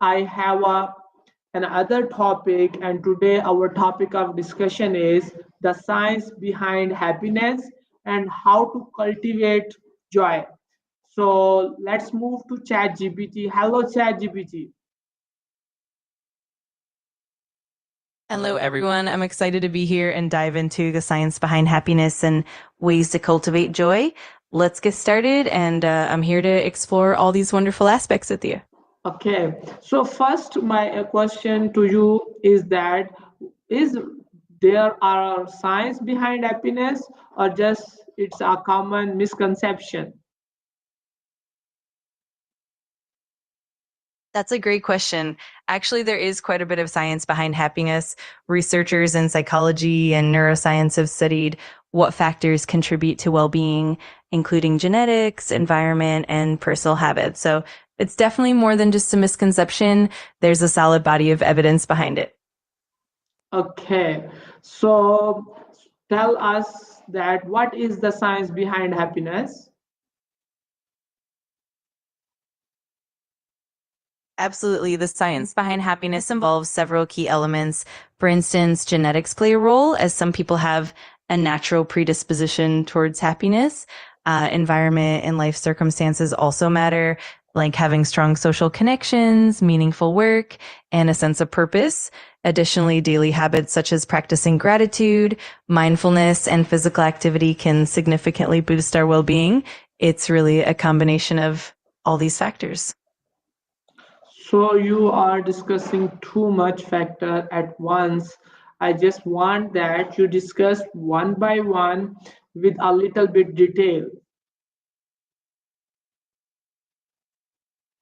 I have another topic, and today our topic of discussion is the science behind happiness and how to cultivate joy. So let's move to ChatGPT. Hello, ChatGPT. Hello, everyone. I'm excited to be here and dive into the science behind happiness and ways to cultivate joy. Let's get started, and I'm here to explore all these wonderful aspects with you. Okay, so first, my question to you is that is there are science behind happiness or just it's a common misconception? That's a great question. Actually, there is quite a bit of science behind happiness. Researchers in psychology and neuroscience have studied what factors contribute to well-being, including genetics, environment, and personal habits. So it's definitely more than just a misconception. There's a solid body of evidence behind it. Okay, so tell us that what is the science behind happiness? Absolutely. The science behind happiness involves several key elements. For instance, genetics play a role, as some people have a natural predisposition towards happiness. Environment and life circumstances also matter, like having strong social connections, meaningful work, and a sense of purpose. Additionally, daily habits such as practicing gratitude, mindfulness, and physical activity can significantly boost our well-being. It's really a combination of all these factors. So you are discussing too much factor at once. I just want that you discuss one by one with a little bit detail.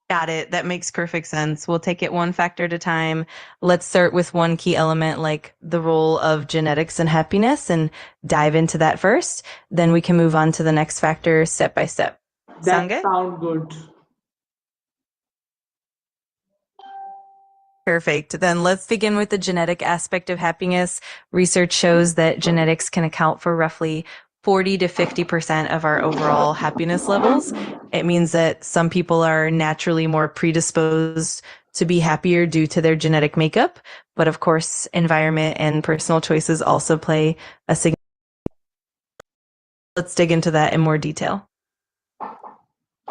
Got it. That makes perfect sense. We'll take it one factor at a time. Let's start with one key element like the role of genetics and happiness and dive into that first. Then we can move on to the next factor step by step. Sound That good? sound good. Perfect. Then let's begin with the genetic aspect of happiness. Research shows that genetics can account for roughly 40 to 50% of our overall happiness levels. It means that some people are naturally more predisposed to be happier due to their genetic makeup. But of course, environment and personal choices also play a significant. Let's dig into that in more detail.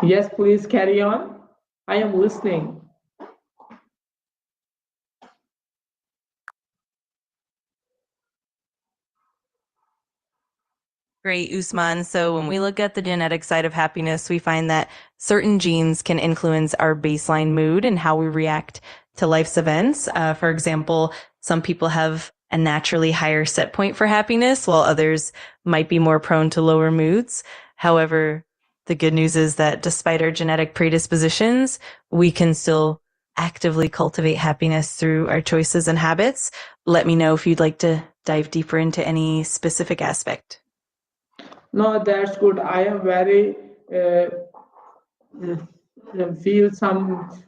Yes, please carry on. I am listening. Great, Usman. So when we look at the genetic side of happiness, we find that certain genes can influence our baseline mood and how we react to life's events. For example, some people have a naturally higher set point for happiness, while others might be more prone to lower moods. However, the good news is that despite our genetic predispositions, we can still actively cultivate happiness through our choices and habits. Let me know if you'd like to dive deeper into any specific aspect. No, that's good. I am very feel some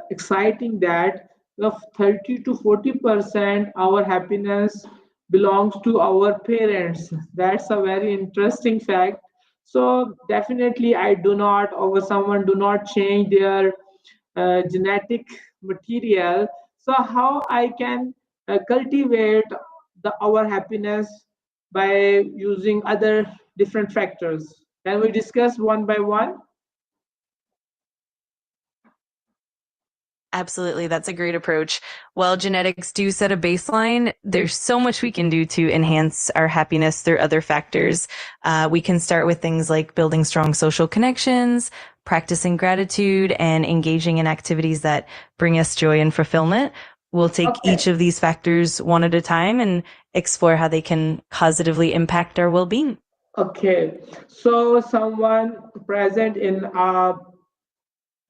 exciting that the 30 to 40% our happiness belongs to our parents. That's a very interesting fact. So definitely I do not or someone do not change their genetic material. So how I can cultivate our happiness by using other different factors. Can we discuss one by one? Absolutely. That's a great approach. While genetics do set a baseline, there's so much we can do to enhance our happiness through other factors. We can start with things like building strong social connections, practicing gratitude, and engaging in activities that bring us joy and fulfillment. We'll take Okay. each of these factors one at a time and explore how they can positively impact our well-being. Okay. So someone present in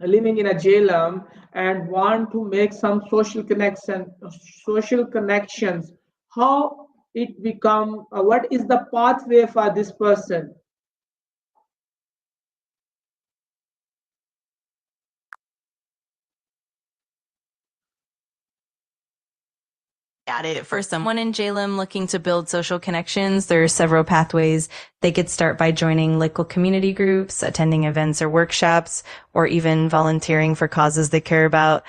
living in a jailum and want to make some social connections. How it become? What is the pathway for this person? Got it. For someone in JLM looking to build social connections, there are several pathways. They could start by joining local community groups, attending events or workshops, or even volunteering for causes they care about.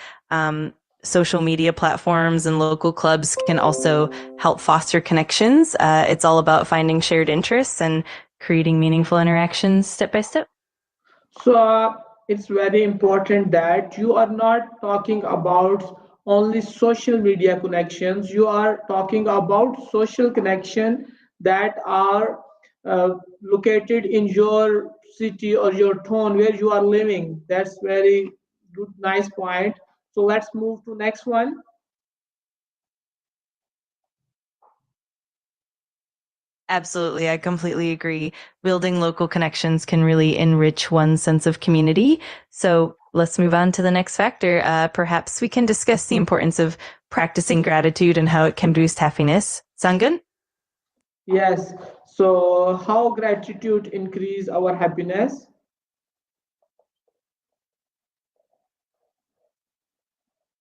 Social media platforms and local clubs can also help foster connections. It's all about finding shared interests and creating meaningful interactions step by step. So it's very important that you are not talking about only social media connections. You are talking about social connection that are located in your city or your town where you are living. That's very good, nice point. So let's move to next one. Absolutely. I completely agree. Building local connections can really enrich one's sense of community. So let's move on to the next factor. Perhaps we can discuss the importance of practicing gratitude and how it can boost happiness. Sound good? Yes. So how gratitude increase our happiness?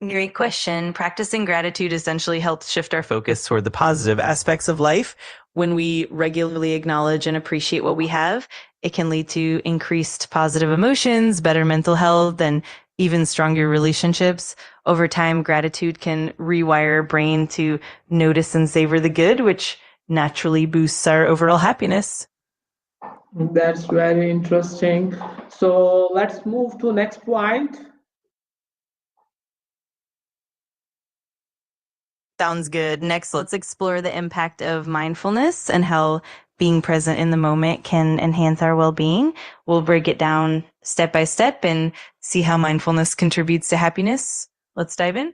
Great question. Practicing gratitude essentially helps shift our focus toward the positive aspects of life. When we regularly acknowledge and appreciate what we have, it can lead to increased positive emotions, better mental health, and even stronger relationships. Over time, gratitude can rewire our brain to notice and savor the good, which naturally boosts our overall happiness. That's very interesting. So let's move to next point. Sounds good. Next, let's explore the impact of mindfulness and how being present in the moment can enhance our well being. We'll break it down step by step and see how mindfulness contributes to happiness. Let's dive in.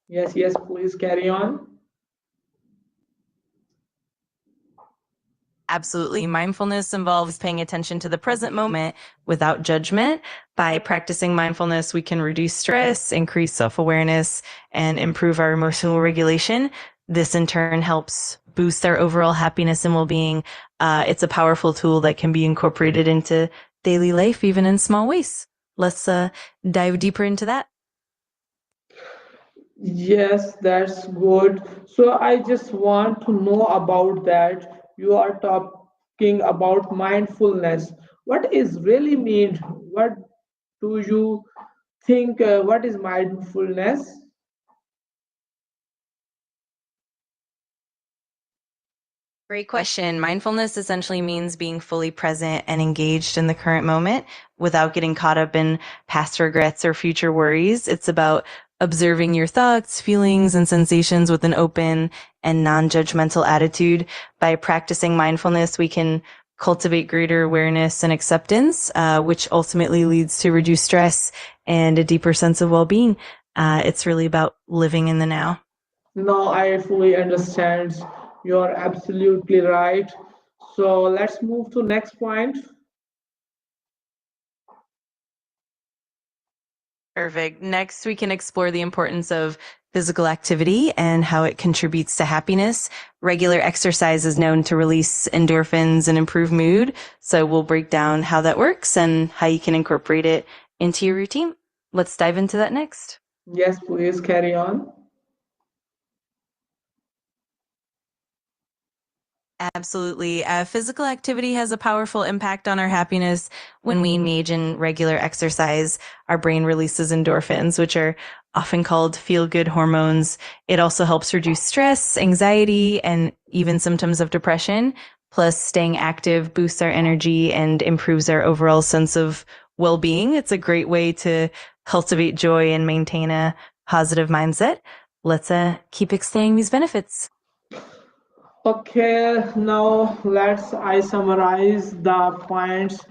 Yes, yes, please carry on. Absolutely. Mindfulness involves paying attention to the present moment without judgment. By practicing mindfulness, we can reduce stress, increase self awareness, and improve our emotional regulation. This in turn helps boost our overall happiness and well being. It's a powerful tool that can be incorporated into daily life, even in small ways. Let's dive deeper into that. Yes, that's good. So I just want to know about that. You are talking about mindfulness. What is really mean? What do you think? What is mindfulness? Great question. Mindfulness essentially means being fully present and engaged in the current moment without getting caught up in past regrets or future worries. It's about observing your thoughts, feelings, and sensations with an open and non-judgmental attitude. By practicing mindfulness, we can cultivate greater awareness and acceptance, which ultimately leads to reduced stress and a deeper sense of well-being. It's really about living in the now. No, I fully understand. You're absolutely right. So let's move to next point. Perfect. Next, we can explore the importance of physical activity and how it contributes to happiness. Regular exercise is known to release endorphins and improve mood. So we'll break down how that works and how you can incorporate it into your routine. Let's dive into that next. Yes, please carry on. Absolutely. Physical activity has a powerful impact on our happiness. When we engage in regular exercise, our brain releases endorphins, which are often called feel good hormones. It also helps reduce stress, anxiety, and even symptoms of depression. Plus, staying active boosts our energy and improves our overall sense of well being. It's a great way to cultivate joy and maintain a positive mindset. Let's keep extending these benefits. Okay, now let's I summarize the points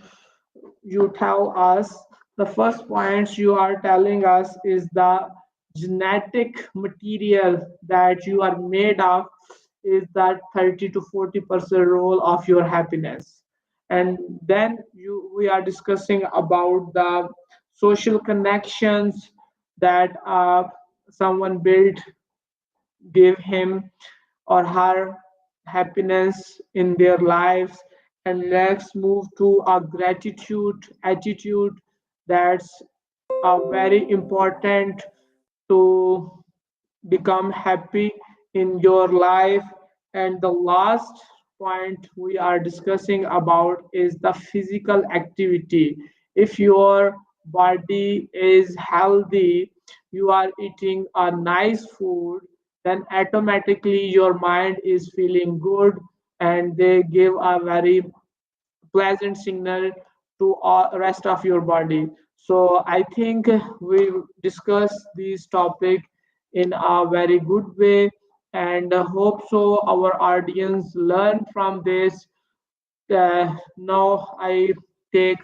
you tell us. The first points you are telling us is the genetic material that you are made of is that 30 to 40% role of your happiness. And then we are discussing about the social connections that someone built give him or her happiness in their lives. And let's move to a gratitude attitude that's very important to become happy in your life. And the last point we are discussing about is the physical activity. If your body is healthy, you are eating a nice food, then automatically your mind is feeling good, and they give a very pleasant signal to all rest of your body. So I think we discuss this topic in a very good way, and hope so our audience learn from this. Now I take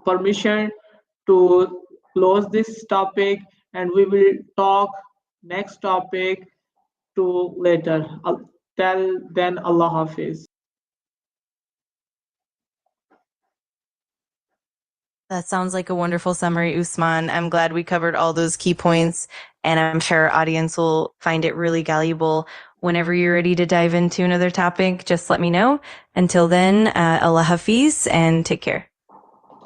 permission to close this topic, and we will talk next topic to later. Till then, Allah Hafiz. That sounds like a wonderful summary, Usman. I'm glad we covered all those key points, and I'm sure our audience will find it really valuable. Whenever you're ready to dive into another topic, just let me know. Until then, Allah Hafiz, and take care.